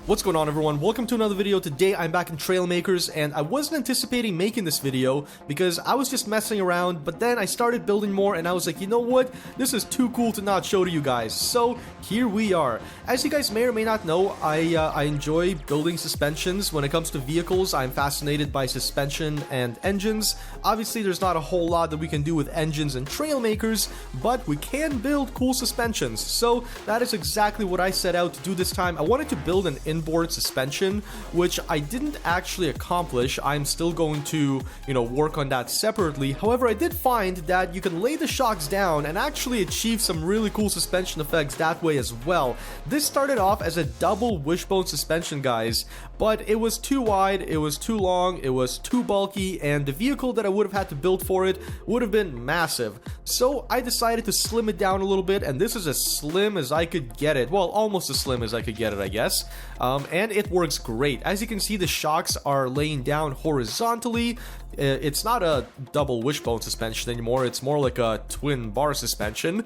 What's going on, everyone? Welcome to another video. Today I'm back in Trailmakers, and I wasn't anticipating making this video because I was just messing around, but then I started building more and I was like, you know what? This is too cool to not show to you guys. So here we are. As you guys may or may not know, I enjoy building suspensions. When it comes to vehicles, I'm fascinated by suspension and engines. Obviously, there's not a whole lot that we can do with engines and Trailmakers, but we can build cool suspensions. So that is exactly what I set out to do this time. I wanted to build an inboard suspension, which I didn't actually accomplish. I'm still going to, work on that separately. However, I did find that you can lay the shocks down and actually achieve some really cool suspension effects that way as well. This started off as a double wishbone suspension, guys, but it was too wide, it was too long, it was too bulky, and the vehicle that I would have had to build for it would have been massive. So I decided to slim it down a little bit, and this is as slim as I could get it. Well, almost as slim as I could get it, I guess. And it works great. As you can see, the shocks are laying down horizontally. It's not a double wishbone suspension anymore, it's more like a twin bar suspension.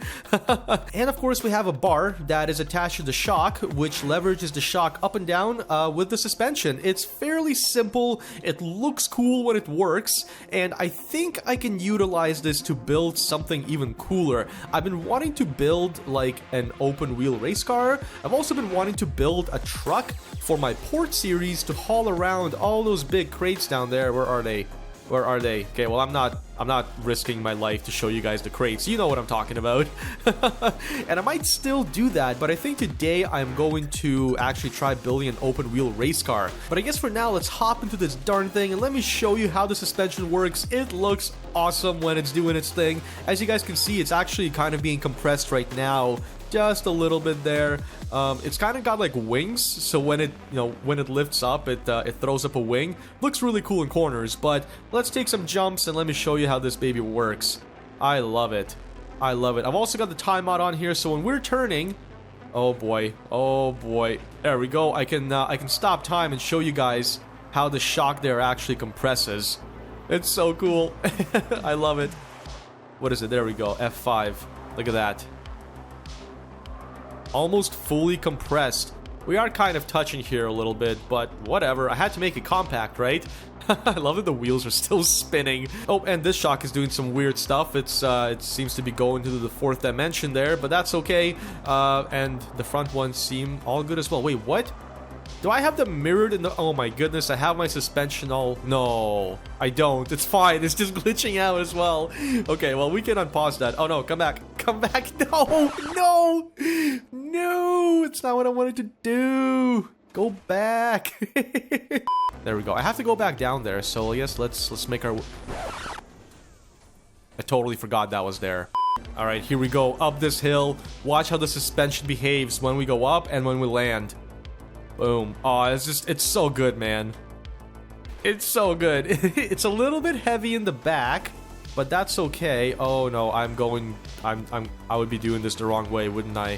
And of course we have a bar that is attached to the shock, which leverages the shock up and down with the suspension. It's fairly simple, it looks cool when it works, and I think I can utilize this to build something even cooler. I've been wanting to build like an open wheel race car. I've also been wanting to build a truck for my port series to haul around all those big crates down there. Where are they? Where are they? Okay, well, I'm not risking my life to show you guys the crates. You know what I'm talking about. And I might still do that, but I think today I'm going to actually try building an open wheel race car. But I guess for now, let's hop into this darn thing and let me show you how the suspension works. It looks awesome when it's doing its thing. As you guys can see, it's actually kind of being compressed right now. Just a little bit there. It's kind of got like wings, so when it lifts up, it throws up a wing. Looks really cool in corners, but let's take some jumps and let me show you how this baby works. I love it. I love it. I've also got the timeout on here, so when we're turning, oh boy, there we go. I can stop time and show you guys how the shock there actually compresses. It's so cool. I love it. What is it? There we go. F5. Look at that. Almost fully compressed. We are kind of touching here a little bit, but whatever. I had to make it compact, right? I love that the wheels are still spinning. Oh, and this shock is doing some weird stuff. It seems to be going to the fourth dimension there, but that's okay. And the front ones seem all good as well. Wait, what? Do I have them mirrored in the... Oh my goodness, I have my suspension all... No, I don't. It's fine. It's just glitching out as well. Okay, well, we can unpause that. Oh no, come back. Come back. No, no, no. It's not what I wanted to do. Go back. There we go. I have to go back down there, so I guess let's make our... I totally forgot that was there. All right, here we go. Up this hill. Watch how the suspension behaves when we go up and when we land. Boom. Oh, it's so good, man. It's so good. It's a little bit heavy in the back, but that's okay. Oh no, I would be doing this the wrong way, wouldn't I?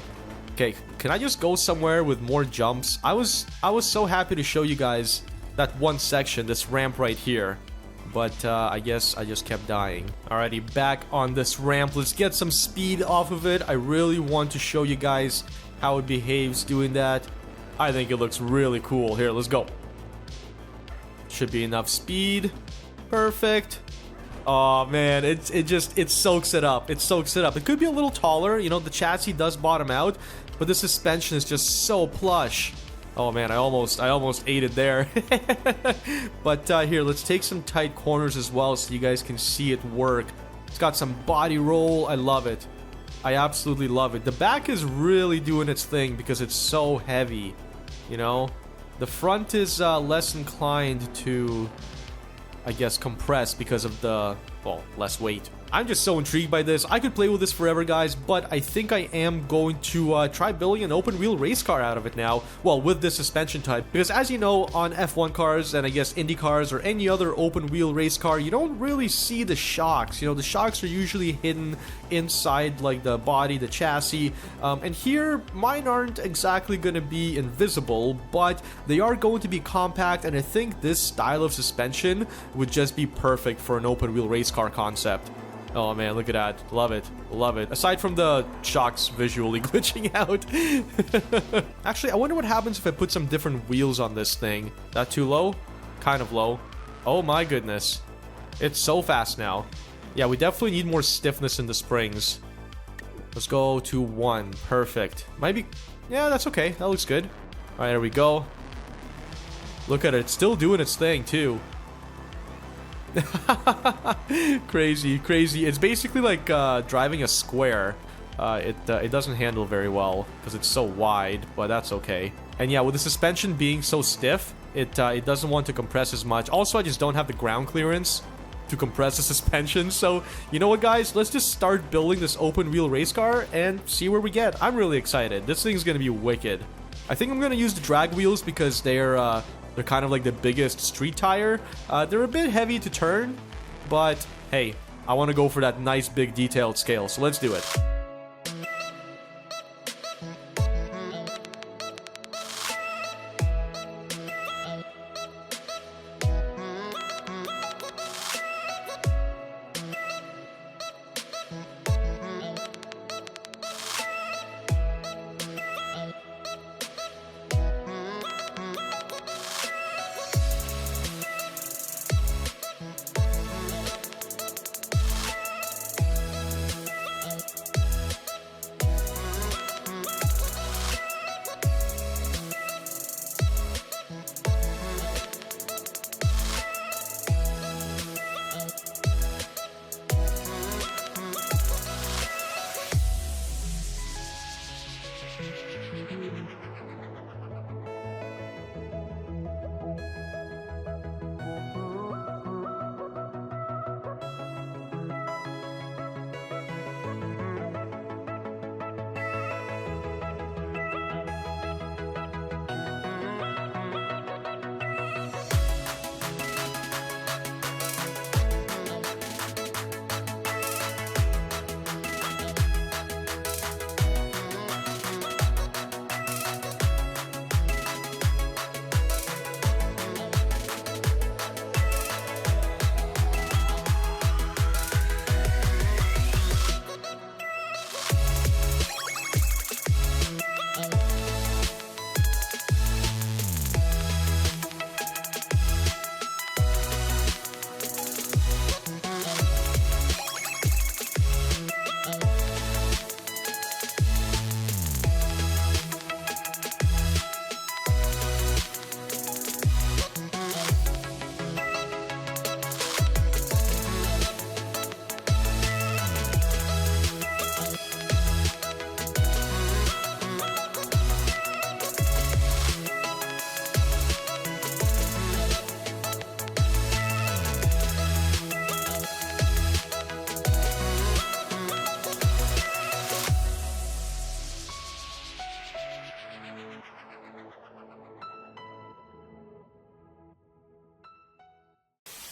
Okay, can I just go somewhere with more jumps? I was so happy to show you guys that one section, this ramp right here. But I guess I just kept dying. Alrighty, back on this ramp. Let's get some speed off of it. I really want to show you guys how it behaves doing that. I think it looks really cool. Here, let's go. Should be enough speed. Perfect. Oh man, it soaks it up. It soaks it up. It could be a little taller. The chassis does bottom out, but the suspension is just so plush. Oh man, I almost ate it there. But here, let's take some tight corners as well so you guys can see it work. It's got some body roll. I love it. I absolutely love it. The back is really doing its thing because it's so heavy. The front is less inclined to, I guess, compress because of the, well, less weight. I'm just so intrigued by this. I could play with this forever, guys, but I think I am going to try building an open wheel race car out of it now. Well, with this suspension type, because as you know, on F1 cars and I guess Indy cars or any other open wheel race car, you don't really see the shocks. The shocks are usually hidden inside like the body, the chassis, and here mine aren't exactly going to be invisible, but they are going to be compact, and I think this style of suspension would just be perfect for an open wheel race car concept. Oh man, look at that. Love it. Love it. Aside from the shocks visually glitching out. Actually, I wonder what happens if I put some different wheels on this thing. That too low? Kind of low. Oh my goodness. It's so fast now. Yeah, we definitely need more stiffness in the springs. Let's go to 1. Perfect. Might be... Yeah, that's okay. That looks good. Alright, there we go. Look at it. It's still doing its thing, too. Crazy, crazy. It's basically like driving a square. It doesn't handle very well because it's so wide, but that's okay. And yeah, with the suspension being so stiff, it doesn't want to compress as much. Also, I just don't have the ground clearance to compress the suspension. So, you know what, guys? Let's just start building this open wheel race car and see where we get. I'm really excited. This thing's gonna be wicked. I think I'm gonna use the drag wheels because they're kind of like the biggest street tire. They're a bit heavy to turn, but hey, I want to go for that nice big detailed scale, so let's do it.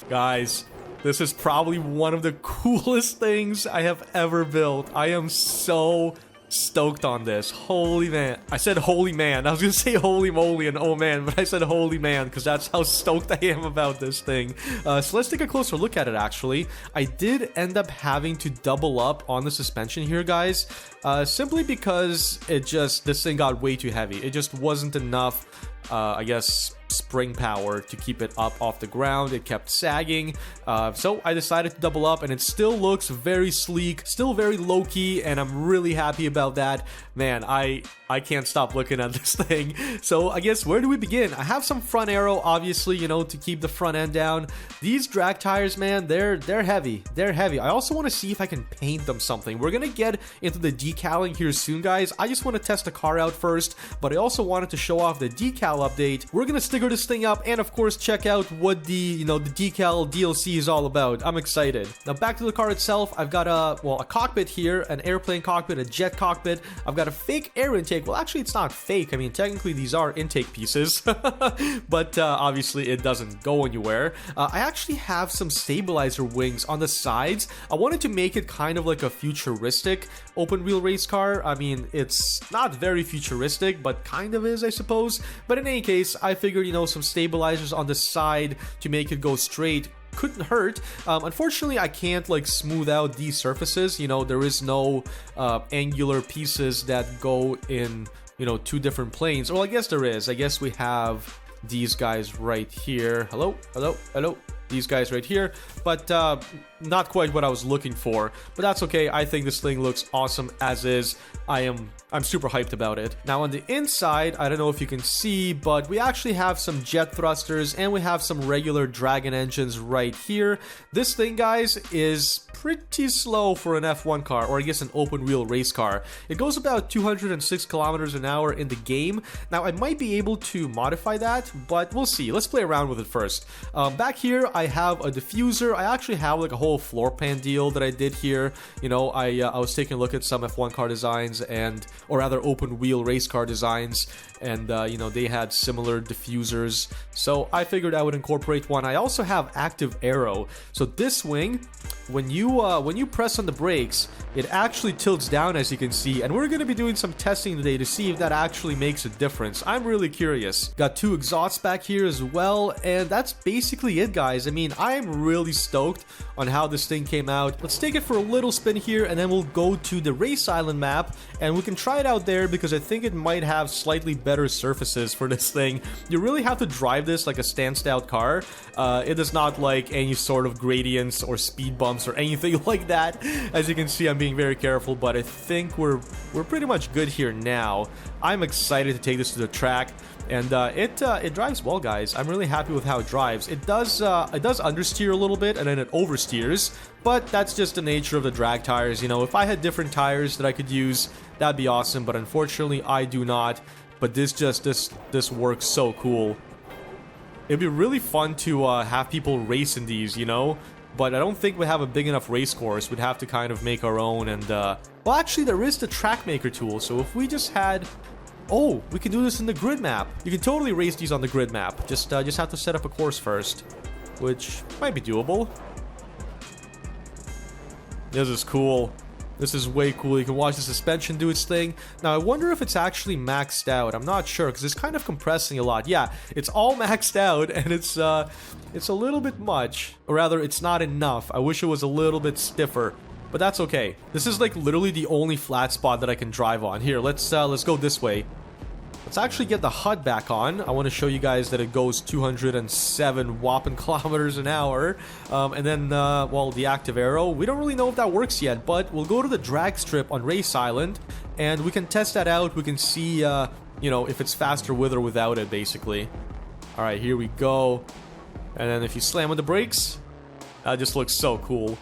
Guys, this is probably one of the coolest things I have ever built. I am so stoked on this. Holy man. I said holy man. I was gonna say holy moly and oh man, but I said holy man because that's how stoked I am about this thing. So let's take a closer look at it actually. I did end up having to double up on the suspension here, guys. Simply because this thing got way too heavy. It just wasn't enough, I guess, spring power to keep it up off the ground. It kept sagging, so I decided to double up, and it still looks very sleek, still very low-key, and I'm really happy about that. Man, I can't stop looking at this thing. So I guess, where do we begin? I have some front aero, obviously, you know, to keep the front end down. These drag tires, man, they're heavy. They're heavy. I also want to see if I can paint them something. We're gonna get into the decaling here soon, guys. I just want to test the car out first, but I also wanted to show off the decal update. We're gonna sticker this thing up and of course check out what the decal DLC is all about. I'm excited. Now back to the car itself. I've got a cockpit here, an airplane cockpit, a jet cockpit. I've got a fake air intake. Well, actually it's not fake. I mean, technically these are intake pieces, but obviously it doesn't go anywhere. I actually have some stabilizer wings on the sides. I wanted to make it kind of like a futuristic open wheel race car. I mean, it's not very futuristic, but kind of is, I suppose. But in any case, I figured, you know, some stabilizers on the side to make it go straight couldn't hurt. Unfortunately, I can't like smooth out these surfaces. You know, there is no angular pieces that go in, you know, two different planes. Well, I guess there is. I guess we have these guys right here. Hello, hello, hello. These guys right here, but not quite what I was looking for, but that's okay. I think this thing looks awesome as is. I'm super hyped about it. Now on the inside, I don't know if you can see, but we actually have some jet thrusters and we have some regular Dragon engines right here. This thing, guys, is pretty slow for an F1 car, or I guess an open wheel race car. It goes about 206 kilometers an hour in the game. Now I might be able to modify that, but we'll see. Let's play around with it first. Back here I have a diffuser. I actually have like a whole floor plan deal that I did here. You know, I was taking a look at some F1 car designs, and or rather open wheel race car designs, and you know, they had similar diffusers, so I figured I would incorporate one. I also have active aero, so this wing, when you press on the brakes, it actually tilts down, as you can see, and we're going to be doing some testing today to see if that actually makes a difference. I'm really curious. Got two exhausts back here as well, and that's basically it, guys. I mean, I'm really stoked on how this thing came out. Let's take it for a little spin here, and then we'll go to the race island map, and we can try it out there because I think it might have slightly better surfaces for this thing. You really have to drive this like a stand-out car. It is not like any sort of gradients or speed bumps or anything like that. As you can see, I'm being very careful, but I think we're pretty much good here now. I'm excited to take this to the track, and it drives well, guys. I'm really happy with how it drives. It does understeer a little bit, and then it oversteers, but that's just the nature of the drag tires. You know, if I had different tires that I could use, that'd be awesome, but unfortunately I do not. But this works so cool. It'd be really fun to have people race in these, you know, but I don't think we have a big enough race course. We'd have to kind of make our own, and well, actually there is the Trailmaker tool, so if we just had, oh, we can do this in the grid map. You can totally race these on the grid map. Just have to set up a course first, which might be doable. This is cool. This is way cool. You can watch the suspension do its thing. Now, I wonder if it's actually maxed out. I'm not sure, because it's kind of compressing a lot. Yeah, it's all maxed out, and it's a little bit much. Or rather, it's not enough. I wish it was a little bit stiffer, but that's okay. This is like literally the only flat spot that I can drive on. Here, let's go this way. Let's actually get the HUD back on. I want to show you guys that it goes 207 whopping kilometers an hour. And then, well, the active aero. We don't really know if that works yet, but we'll go to the drag strip on Race Island, and we can test that out. We can see, you know, if it's faster with or without it, basically. All right, here we go. And then if you slam on the brakes, that just looks so cool.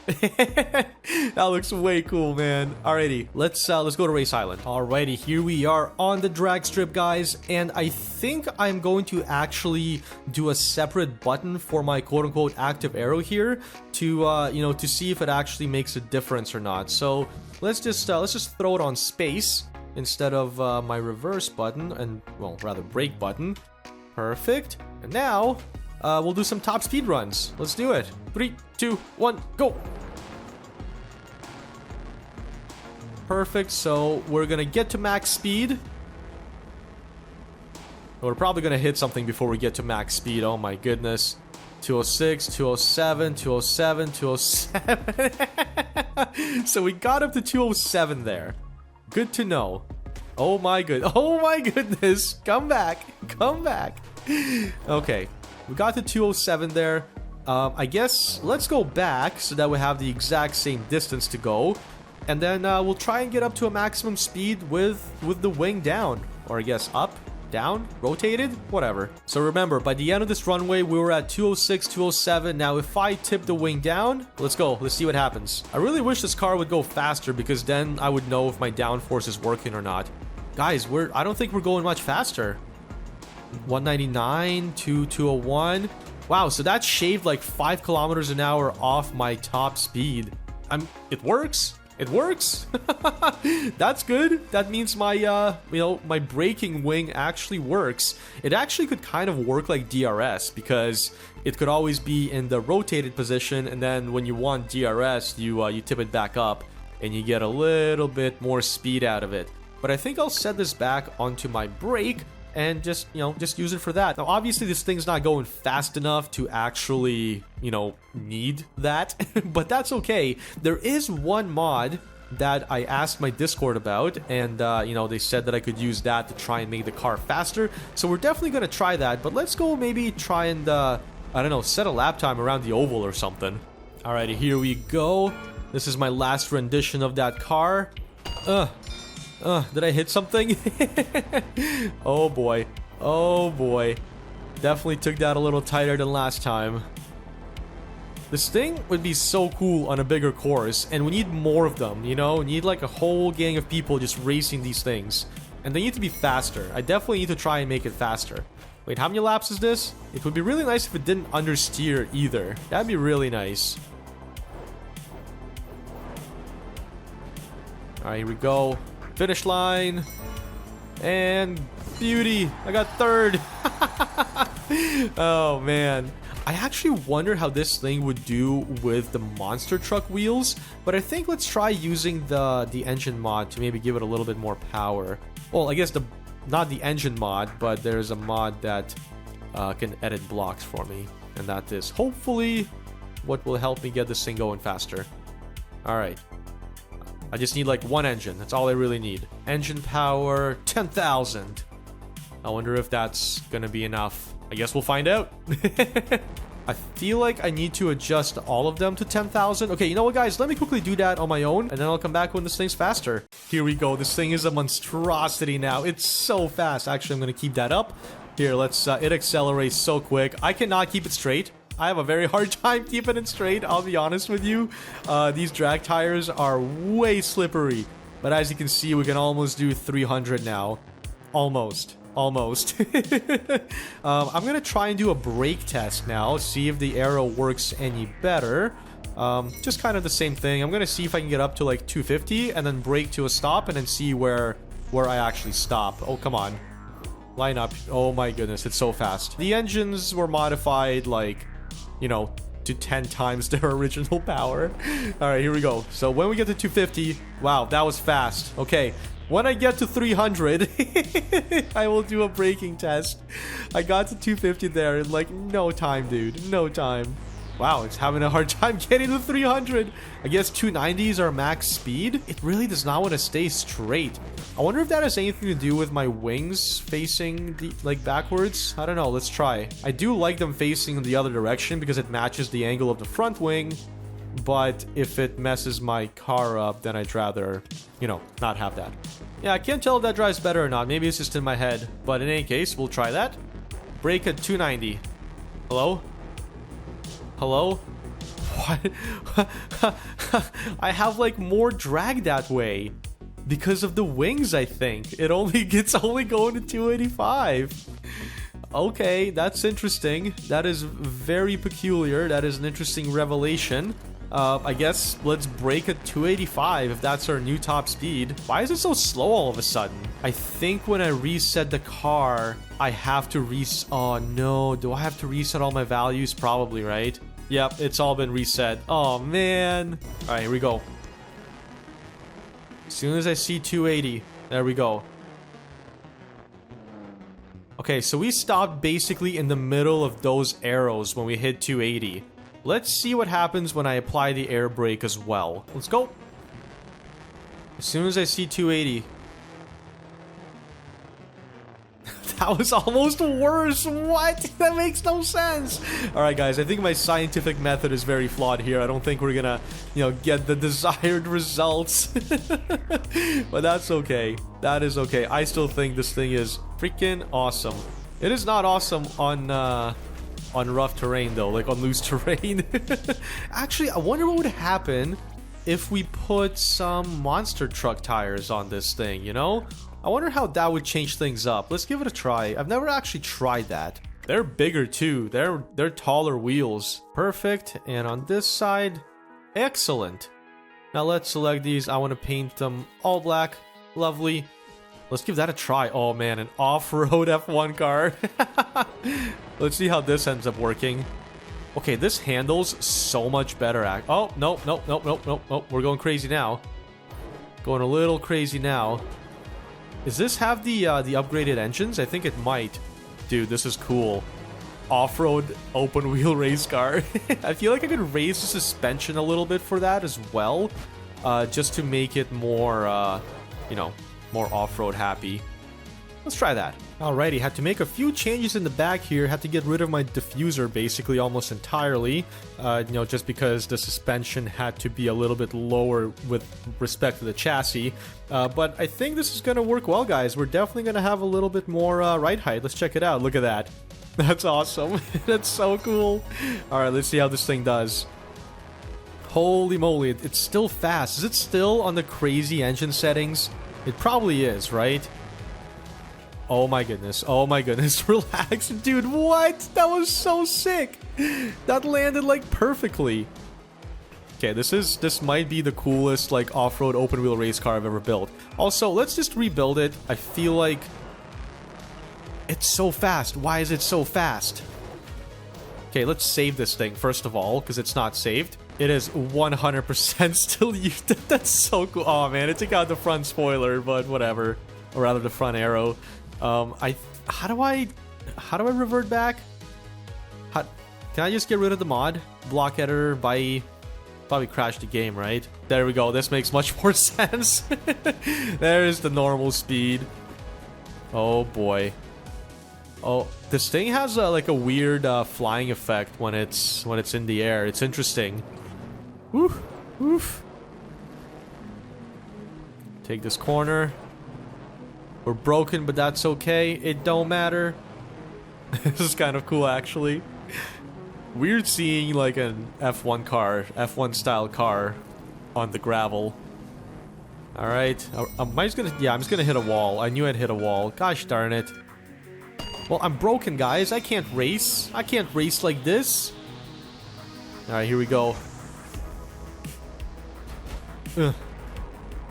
That looks way cool, man. Alrighty, let's go to Race Island. Alrighty, here we are on the drag strip, guys, and I think I'm going to actually do a separate button for my quote-unquote active aero here to you know, to see if it actually makes a difference or not. So let's just throw it on space instead of my reverse button, and well, rather brake button. Perfect. And now we'll do some top speed runs. Let's do it. 3, 2, 1, go. Perfect. So we're gonna get to max speed. We're probably gonna hit something before we get to max speed. Oh my goodness. 206, 207, 207, 207. So we got up to 207 there. Good to know. Oh my goodness. Come back. Come back. Okay. We got to 207 there. I guess let's go back so that we have the exact same distance to go. And then we'll try and get up to a maximum speed with the wing down. Or I guess up, down, rotated, whatever. So remember, by the end of this runway, we were at 206, 207. Now, if I tip the wing down, let's go. Let's see what happens. I really wish this car would go faster, because then I would know if my downforce is working or not. Guys, I don't think we're going much faster. 199 to 201. Wow, so that shaved like 5 kilometers an hour off my top speed. It works. It works. That's good. That means my you know, my braking wing actually works. It actually could kind of work like DRS, because it could always be in the rotated position, and then when you want DRS, you tip it back up and you get a little bit more speed out of it. But I think I'll set this back onto my brake, and just, you know, just use it for that. Now, obviously, this thing's not going fast enough to actually, you know, need that, but that's okay. There is one mod that I asked my Discord about, and, you know, they said that I could use that to try and make the car faster. So we're definitely going to try that, but let's go maybe try and, I don't know, set a lap time around the oval or something. Alrighty, here we go. This is my last rendition of that car. Did I hit something? Oh boy. Oh boy. Definitely took that a little tighter than last time. This thing would be so cool on a bigger course, and we need more of them, you know? We need like a whole gang of people just racing these things. And they need to be faster. I definitely need to try and make it faster. Wait, how many laps is this? It would be really nice if it didn't understeer either. That'd be really nice. Alright, here we go. Finish line. And beauty. I got third. Oh, man. I actually wonder how this thing would do with the monster truck wheels, but I think let's try using the engine mod to maybe give it a little bit more power. Well, I guess not the engine mod, but there's a mod that can edit blocks for me, and that is hopefully what will help me get this thing going faster. Alright. I just need like one engine. That's all I really need. Engine power, 10,000. I wonder if that's gonna be enough. I guess we'll find out. I feel like I need to adjust all of them to 10,000. Okay, you know what, guys? Let me quickly do that on my own, and then I'll come back when this thing's faster. Here we go. This thing is a monstrosity now. It's so fast. Actually, I'm going to keep that up. Here, let's... it accelerates so quick. I cannot keep it straight. I have a very hard time keeping it straight, I'll be honest with you. These drag tires are way slippery. But as you can see, we can almost do 300 now. Almost. I'm gonna try and do a brake test now, see if the arrow works any better. Just kind of the same thing. I'm gonna see if I can get up to like 250 and then brake to a stop and then see where I actually stop. Oh, come on. Line up. Oh my goodness, it's so fast. The engines were modified like, you know, to 10 times their original power. Alright, here we go. So when we get to 250, wow, that was fast. Okay. When I get to 300, I will do a braking test. I got to 250 there in like no time, dude. No time. Wow, it's having a hard time getting to 300. I guess 290s are max speed. It really does not want to stay straight. I wonder if that has anything to do with my wings facing like backwards. I don't know. Let's try. I do like them facing in the other direction because it matches the angle of the front wing. But if it messes my car up, then I'd rather, you know, not have that. Yeah, I can't tell if that drives better or not. Maybe it's just in my head. But in any case, we'll try that. Brake at 290. Hello? Hello? What? I have like more drag that way. Because of the wings, I think. It's only going to 285. Okay, that's interesting. That is very peculiar. That is an interesting revelation. I guess let's brake at 285 if that's our new top speed. Why is it so slow all of a sudden? I think when I reset the car, I have to oh no, do I have to reset all my values? Probably, right? Yep, it's all been reset. Oh man. Alright, here we go. As soon as I see 280, there we go. Okay, so we stopped basically in the middle of those arrows when we hit 280. Let's see what happens when I apply the air brake as well. Let's go. As soon as I see 280. That was almost worse. What? That makes no sense. Alright, guys. I think my scientific method is very flawed here. I don't think we're gonna, you know, get the desired results. But that's okay. That is okay. I still think this thing is freaking awesome. It is not awesome on rough terrain, though. Like, on loose terrain. Actually, I wonder what would happen if we put some monster truck tires on this thing, you know? I wonder how that would change things up. Let's give it a try. I've never actually tried that. They're bigger too. They're taller wheels. Perfect. And on this side, excellent. Now let's select these. I want to paint them all black. Lovely. Let's give that a try. Oh man, an off-road F1 car. Let's see how this ends up working. Okay, this handles so much better. Oh, nope. We're going crazy now. Going a little crazy now. Does this have the upgraded engines? I think it might. Dude, this is cool. Off-road open wheel race car. I feel like I could raise the suspension a little bit for that as well, just to make it more, you know, more off-road happy. Let's try that. Alrighty, had to make a few changes in the back here. Had to get rid of my diffuser basically almost entirely, you know, just because the suspension had to be a little bit lower with respect to the chassis. But I think this is gonna work well, guys. We're definitely gonna have a little bit more ride height. Let's check it out. Look at that. That's awesome. That's so cool. Alright, let's see how this thing does. Holy moly, it's still fast. Is it still on the crazy engine settings? It probably is, right? Oh my goodness. Oh my goodness. Relax. Dude, what? That was so sick. That landed like perfectly. Okay, this might be the coolest like off-road open wheel race car I've ever built. Also, let's just rebuild it. I feel like it's so fast. Why is it so fast? Okay, let's save this thing first of all, because it's not saved. It is 100% still used. That's so cool. Oh man, it took out the front spoiler, but whatever. Or rather, the front arrow. How do I revert back? Can I just get rid of the mod? Block editor, bye. Probably crashed the game, right? There we go. This makes much more sense. There's the normal speed. Oh boy. Oh, this thing has like a weird flying effect when it's in the air. It's interesting. Woof, woof. Take this corner. We're broken, but that's okay. It don't matter. This is kind of cool, actually. Weird seeing like an F1 car, F1 style car, on the gravel. All right, I'm just gonna hit a wall. I knew I'd hit a wall. Gosh darn it. Well, I'm broken, guys. I can't race. I can't race like this. All right, here we go. Ugh.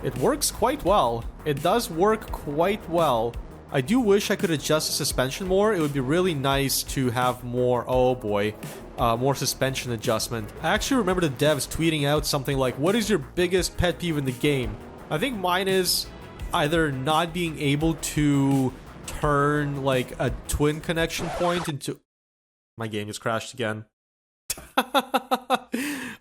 It works quite well. It does work quite well. I do wish I could adjust the suspension more. It would be really nice to have more, oh boy, more suspension adjustment. I actually remember the devs tweeting out something like, what is your biggest pet peeve in the game? I think mine is either not being able to turn like a twin connection point into... My game just crashed again.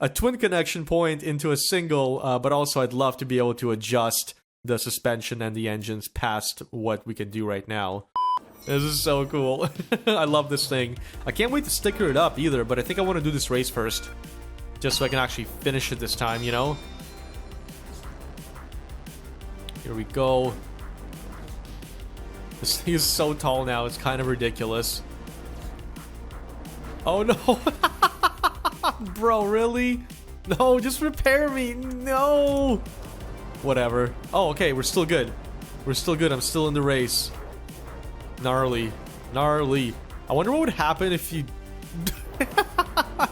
A twin connection point into a single, but also I'd love to be able to adjust the suspension and the engines past what we can do right now. This is so cool. I love this thing. I can't wait to sticker it up either, but I think I want to do this race first. Just so I can actually finish it this time, you know? Here we go. This thing is so tall now, it's kind of ridiculous. Oh no! Bro, really? No, just repair me! No! Whatever. Oh, okay, we're still good. We're still good, I'm still in the race. Gnarly. Gnarly. I wonder what would happen if you...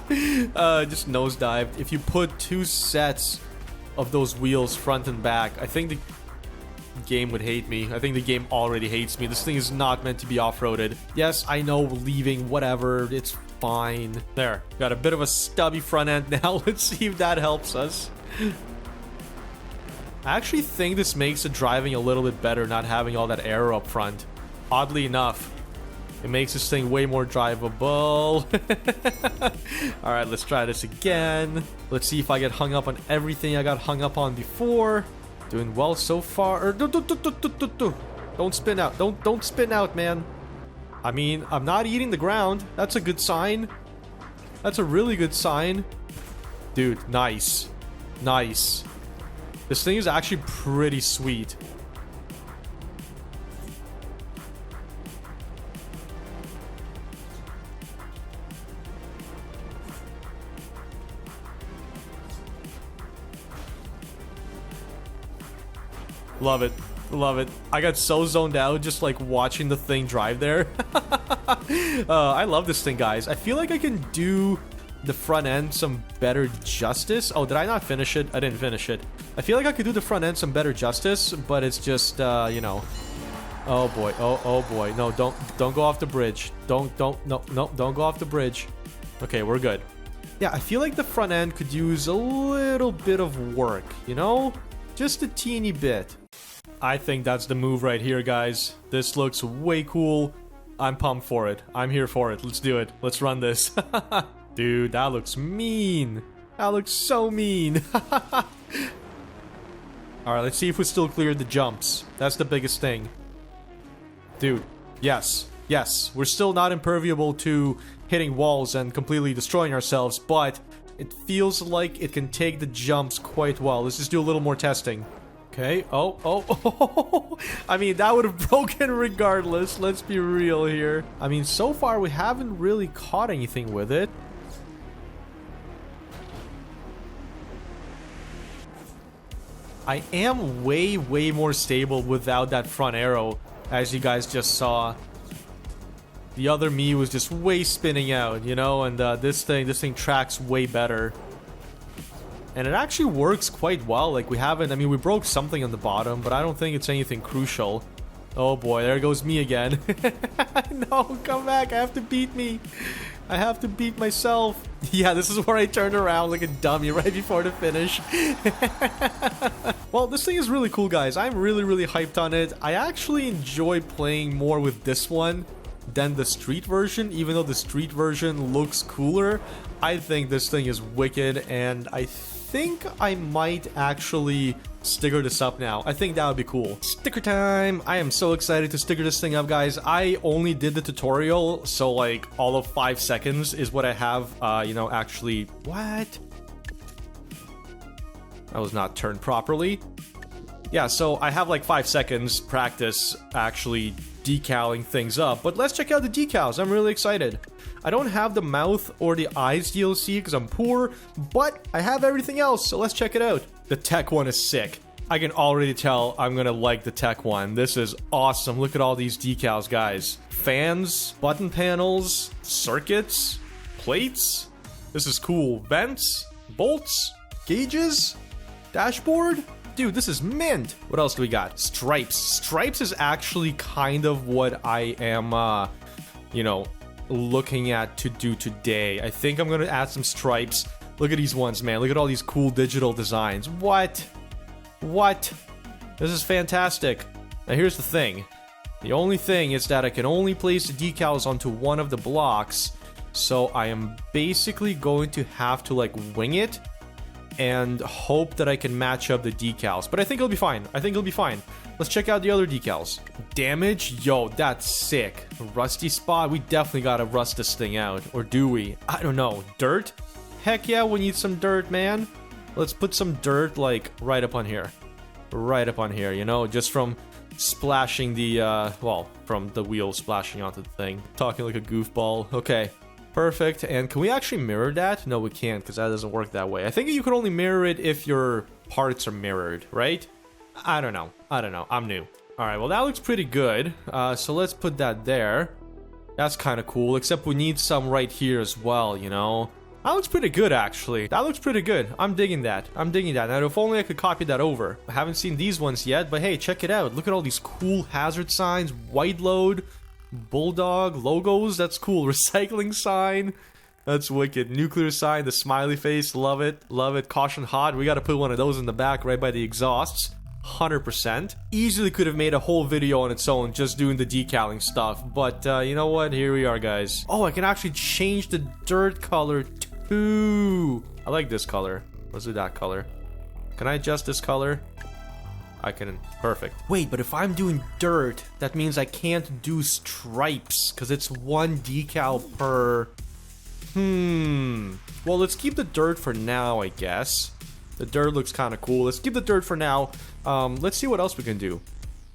just nosedived. If you put 2 sets of those wheels front and back, I think the game would hate me. I think the game already hates me. This thing is not meant to be off-roaded. Yes, I know, leaving, whatever, it's fine. There, got a bit of a stubby front end now. Let's see if that helps us. I actually think this makes the driving a little bit better, not having all that aero up front. Oddly enough, it makes this thing way more drivable. Alright, let's try this again. Let's see if I get hung up on everything I got hung up on before. Doing well so far. Don't spin out. Don't spin out, man. I mean, I'm not eating the ground. That's a good sign. That's a really good sign. Dude, nice. Nice. This thing is actually pretty sweet. Love it. Love it. I got so zoned out just like watching the thing drive there. I love this thing, guys. I feel like I can do the front end some better justice. Oh, did I not finish it? I didn't finish it. I feel like I could do the front end some better justice, but it's just, you know. Oh boy. Oh boy. No, don't go off the bridge. Don't go off the bridge. Okay, we're good. Yeah, I feel like the front end could use a little bit of work, you know? Just a teeny bit. I think that's the move right here, guys. This looks way cool. I'm pumped for it. I'm here for it. Let's do it. Let's run this. Dude, that looks mean. That looks so mean. Alright, let's see if we still cleared the jumps. That's the biggest thing. Dude, yes. Yes, we're still not imperviable to hitting walls and completely destroying ourselves, but it feels like it can take the jumps quite well. Let's just do a little more testing. Okay, oh. I mean, that would have broken regardless. Let's be real here. I mean, so far we haven't really caught anything with it. I am way more stable without that front arrow, as you guys just saw. The other me was just way spinning out, you know, and this thing tracks way better. And it actually works quite well. Like, we haven't, I mean, we broke something on the bottom, but I don't think it's anything crucial. Oh boy, there goes me again. No, come back, I have to beat me. I have to beat myself. Yeah, this is where I turned around like a dummy right before the finish. Well, this thing is really cool, guys. I'm really hyped on it. I actually enjoy playing more with this one than the street version, even though the street version looks cooler. I think this thing is wicked, and I think I might actually sticker this up now. I think that would be cool. Sticker time! I am so excited to sticker this thing up, guys. I only did the tutorial, so like all of 5 seconds is what I have, you know, actually... What? That was not turned properly. Yeah, so I have like 5 seconds practice actually decaling things up, but let's check out the decals. I'm really excited. I don't have the mouth or the eyes DLC because I'm poor, but I have everything else, so let's check it out. The tech one is sick. I can already tell I'm gonna like the tech one. This is awesome. Look at all these decals, guys. Fans, button panels, circuits, plates. This is cool. Vents, bolts, gauges, dashboard. Dude, this is mint. What else do we got? Stripes. Stripes is actually kind of what I am, you know, looking at to do today. I think I'm gonna add some stripes. Look at these ones, man. Look at all these cool digital designs. What? This is fantastic. Now here's the thing. The only thing is that I can only place the decals onto one of the blocks, so I am basically going to have to like wing it and hope that I can match up the decals. But I think it'll be fine. Let's check out the other decals. Damage? Yo, that's sick. Rusty spot? We definitely gotta rust this thing out. Or do we? I don't know. Dirt? Heck yeah, we need some dirt, man. Let's put some dirt, like, right up on here. Right up on here, you know? Just from splashing the, well, from the wheel splashing onto the thing. Talking like a goofball. Okay. Perfect. And can we actually mirror that? No, we can't, because that doesn't work that way. I think you can only mirror it if your parts are mirrored, right? I don't know. I'm new. Alright, well, that looks pretty good. So let's put that there. That's kind of cool, except we need some right here as well, you know? That looks pretty good, actually. That looks pretty good. I'm digging that. Now, if only I could copy that over. I haven't seen these ones yet, but hey, check it out. Look at all these cool hazard signs, white load, bulldog logos. That's cool. Recycling sign. That's wicked. Nuclear sign, the smiley face. Love it. Caution hot. We got to put one of those in the back right by the exhausts. 100%. Easily could have made a whole video on its own just doing the decaling stuff, but you know what? Here we are, guys. Oh, I can actually change the dirt color too. I like this color. Let's do that color. Can I adjust this color? I can. Perfect. Wait, but if I'm doing dirt, that means I can't do stripes because it's one decal per... Well, let's keep the dirt for now, I guess. The dirt looks kind of cool. Let's keep the dirt for now. Let's see what else we can do.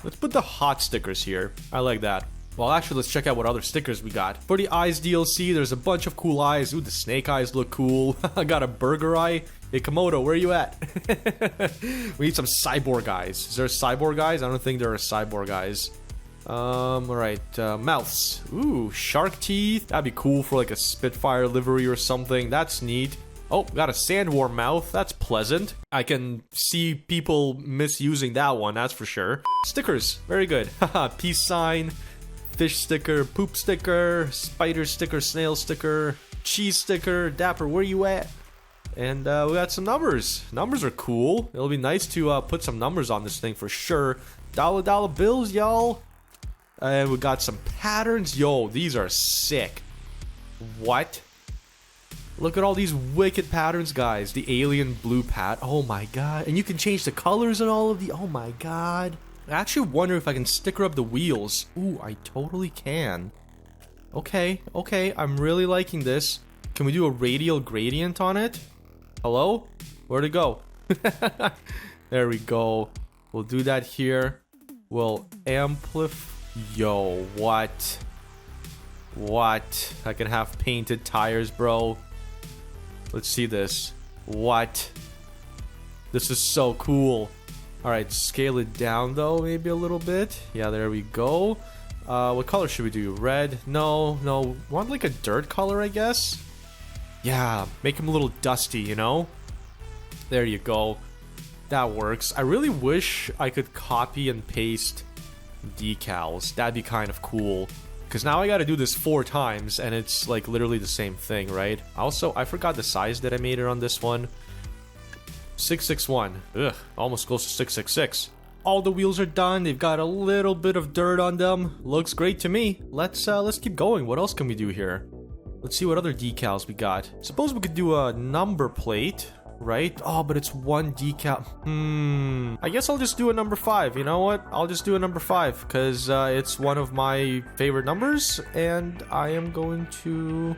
Let's put the hot stickers here. I like that. Well, actually, let's check out what other stickers we got. For the eyes DLC, there's a bunch of cool eyes. Ooh, the snake eyes look cool. I got a burger eye. Hey, Komodo, where are you at? We need some cyborg eyes. Is there cyborg eyes? I don't think there are cyborg eyes. Alright, mouths. Ooh, shark teeth. That'd be cool for like a Spitfire livery or something. That's neat. Oh, got a sandworm mouth. That's pleasant. I can see people misusing that one, that's for sure. Stickers. Very good. Haha, peace sign. Fish sticker. Poop sticker. Spider sticker. Snail sticker. Cheese sticker. Dapper, where you at? And we got some numbers. Numbers are cool. It'll be nice to put some numbers on this thing for sure. Dollar bills, y'all. And we got some patterns. Yo, these are sick. What? Look at all these wicked patterns, guys. The alien blue pat. Oh my god. And you can change the colors and all of the... Oh my god. I actually wonder if I can sticker up the wheels. Ooh, I totally can. Okay, okay. I'm really liking this. Can we do a radial gradient on it? Hello? Where'd it go? There we go. We'll do that here. We'll amplify... Yo, what? What? I can have painted tires, bro. Let's see this. What? This is so cool. Alright, scale it down though, maybe a little bit. Yeah, there we go. What color should we do? Red? No. Want like a dirt color, I guess? Yeah, make him a little dusty, you know? There you go. That works. I really wish I could copy and paste decals. That'd be kind of cool. Because now I gotta do this 4 times, and it's like literally the same thing, right? Also, I forgot the size that I made it on this one. 661. Ugh, almost close to 666. All the wheels are done. They've got a little bit of dirt on them. Looks great to me. Let's keep going. What else can we do here? Let's see what other decals we got. Suppose we could do a number plate, right? Oh, but it's 1 decal. I guess I'll just do a number 5. You know what? I'll just do a number 5 because it's one of my favorite numbers, and I am going to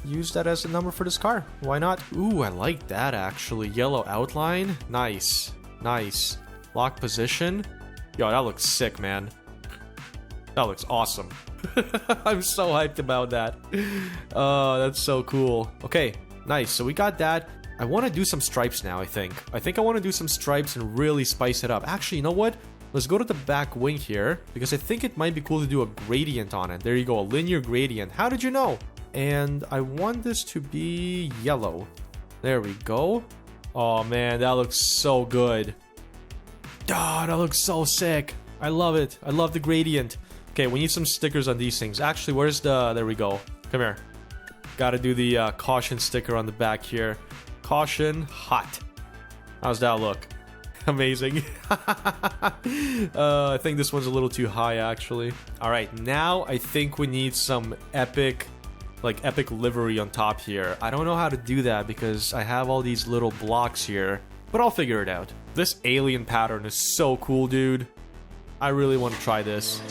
use that as a number for this car. Why not? Ooh, I like that actually. Yellow outline. Nice. Nice. Lock position. Yo, that looks sick, man. That looks awesome. I'm so hyped about that. Oh, that's so cool. Okay, nice. So we got that. I want to do some stripes now, I think. I want to do some stripes and really spice it up. Actually, you know what? Let's go to the back wing here, because I think it might be cool to do a gradient on it. There you go, a linear gradient. How did you know? And I want this to be yellow. There we go. Oh man, that looks so good. Ah, that looks so sick. I love it. I love the gradient. Okay, we need some stickers on these things. Actually, where's the... There we go. Come here. Gotta do the caution sticker on the back here. Caution, hot. How's that look? Amazing. I think this one's a little too high, actually. Alright, now I think we need some epic livery on top here. I don't know how to do that because I have all these little blocks here, but I'll figure it out. This alien pattern is so cool, dude. I really want to try this.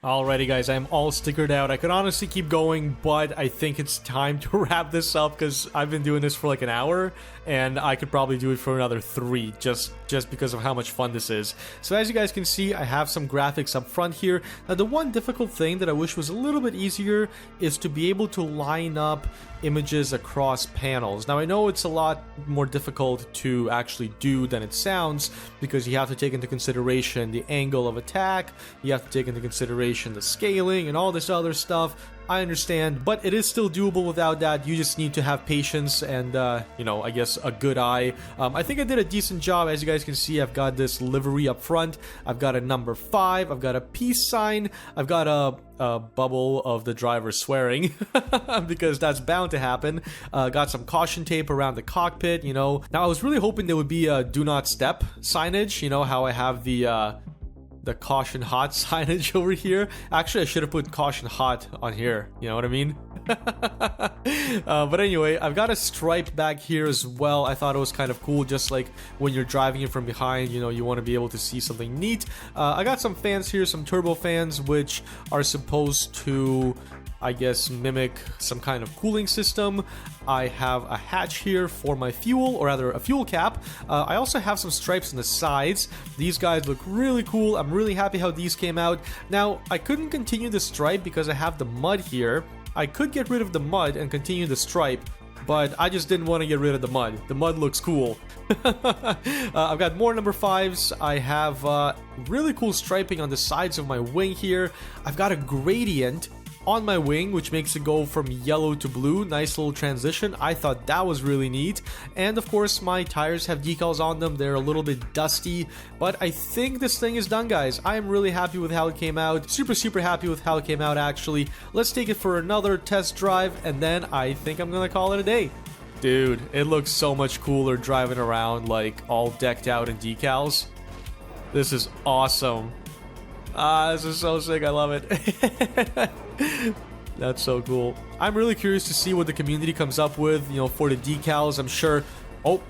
Alrighty guys, I'm all stickered out. I could honestly keep going, but I think it's time to wrap this up because I've been doing this for like an hour and I could probably do it for another 3 just because of how much fun this is. So as you guys can see, I have some graphics up front here. Now the one difficult thing that I wish was a little bit easier is to be able to line up images across panels. Now I know it's a lot more difficult to actually do than it sounds because you have to take into consideration the angle of attack, you have to take into consideration the scaling and all this other stuff. I understand, but it is still doable without that. You just need to have patience and, you know, I guess a good eye. I think I did a decent job. As you guys can see, I've got this livery up front. I've got a number 5. I've got a peace sign. I've got a bubble of the driver swearing because that's bound to happen. Got some caution tape around the cockpit, you know. Now, I was really hoping there would be a do not step signage, you know, how I have the caution hot signage over here. Actually, I should have put caution hot on here, you know what I mean? But anyway, I've got a stripe back here as well. I thought it was kind of cool, just like when you're driving it from behind, you know, you want to be able to see something neat. I got some fans here, some turbo fans, which are supposed to, I guess, mimic some kind of cooling system. I have a hatch here for my fuel, or rather a fuel cap. I also have some stripes on the sides. These guys look really cool. I'm really happy how these came out. Now, I couldn't continue the stripe because I have the mud here. I could get rid of the mud and continue the stripe, but I just didn't want to get rid of the mud. The mud looks cool. I've got more number 5s. I have really cool striping on the sides of my wing here. I've got a gradient on my wing, which makes it go from yellow to blue. Nice little transition. I thought that was really neat. And of course, my tires have decals on them. They're a little bit dusty, but I think this thing is done, guys. I am really happy with how it came out. Super happy with how it came out, actually. Let's take it for another test drive, and then I think I'm gonna call it a day. Dude, it looks so much cooler driving around, like, all decked out in decals. This is awesome. This is so sick. I love it. That's so cool. I'm really curious to see what the community comes up with, you know, for the decals. I'm sure... Oh,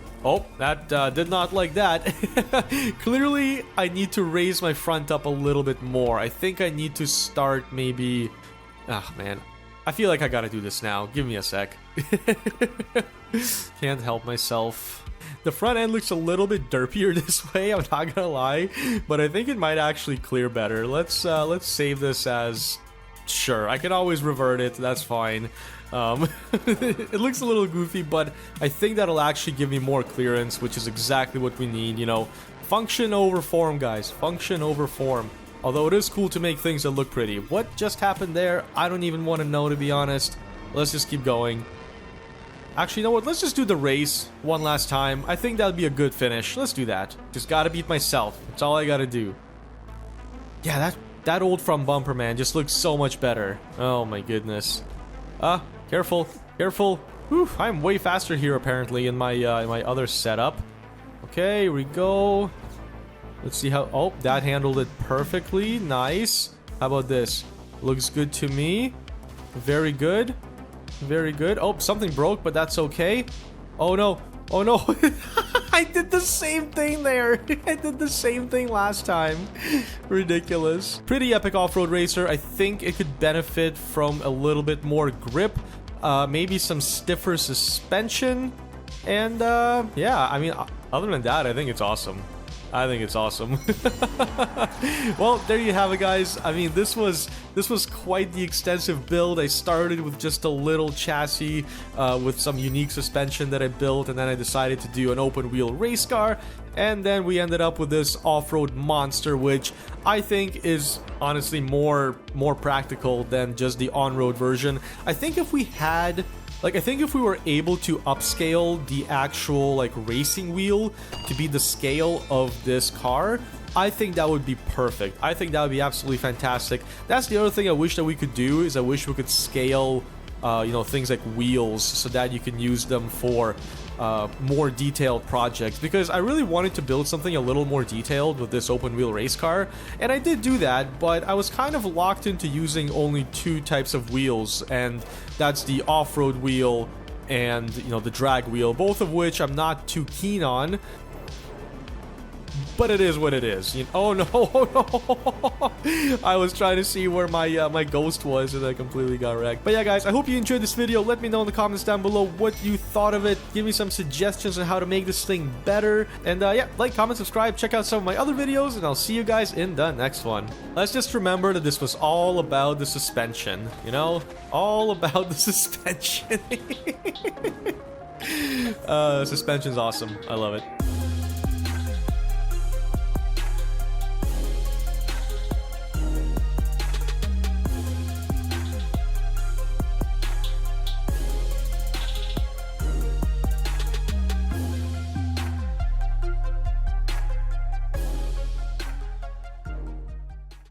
that did not like that. Clearly, I need to raise my front up a little bit more. I think I need to start maybe... Ah, man. I feel like I gotta do this now. Give me a sec. Can't help myself. The front end looks a little bit derpier this way, I'm not gonna lie, but I think it might actually clear better. Let's save this as... Sure, I can always revert it, that's fine. It looks a little goofy, but I think that'll actually give me more clearance, which is exactly what we need, you know. Function over form, guys. Function over form. Although it is cool to make things that look pretty. What just happened there? I don't even want to know, to be honest. Let's just keep going. Actually, you know what? Let's just do the race one last time. I think that'd be a good finish. Let's do that. Just gotta beat myself. That's all I gotta do. Yeah, that old front bumper, man, just looks so much better. Oh my goodness. Careful. Careful. Whew, I'm way faster here, apparently, in my other setup. Okay, here we go. Let's see how... Oh, that handled it perfectly. Nice. How about this? Looks good to me. Very good. Very good. Oh, something broke, but that's okay. Oh no. Oh no. I did the same thing there. I did the same thing last time. Ridiculous. Pretty epic off-road racer. I think it could benefit from a little bit more grip. Maybe some stiffer suspension. And yeah, I mean, other than that, I think it's awesome. I think it's awesome. Well, there you have it, guys. I mean, this was quite the extensive build. I started with just a little chassis with some unique suspension that I built, and then I decided to do an open wheel race car, and then we ended up with this off-road monster, which I think is honestly more practical than just the on-road version. I think if we had... Like, I think if we were able to upscale the actual, like, racing wheel to be the scale of this car, I think that would be perfect. I think that would be absolutely fantastic. That's the other thing I wish that we could do, is I wish we could scale, you know, things like wheels so that you can use them for more detailed projects, because I really wanted to build something a little more detailed with this open wheel race car, and I did do that, but I was kind of locked into using only 2 types of wheels, and that's the off-road wheel and, you know, the drag wheel, both of which I'm not too keen on. but it is what it is. Oh no, oh no. I was trying to see where my my ghost was and I completely got wrecked. But yeah, guys, I hope you enjoyed this video. Let me know in the comments down below what you thought of it. Give me some suggestions on how to make this thing better. And yeah, like, comment, subscribe, check out some of my other videos, and I'll see you guys in the next one. Let's just remember that this was all about the suspension, you know? All about the suspension. Suspension's awesome. I love it.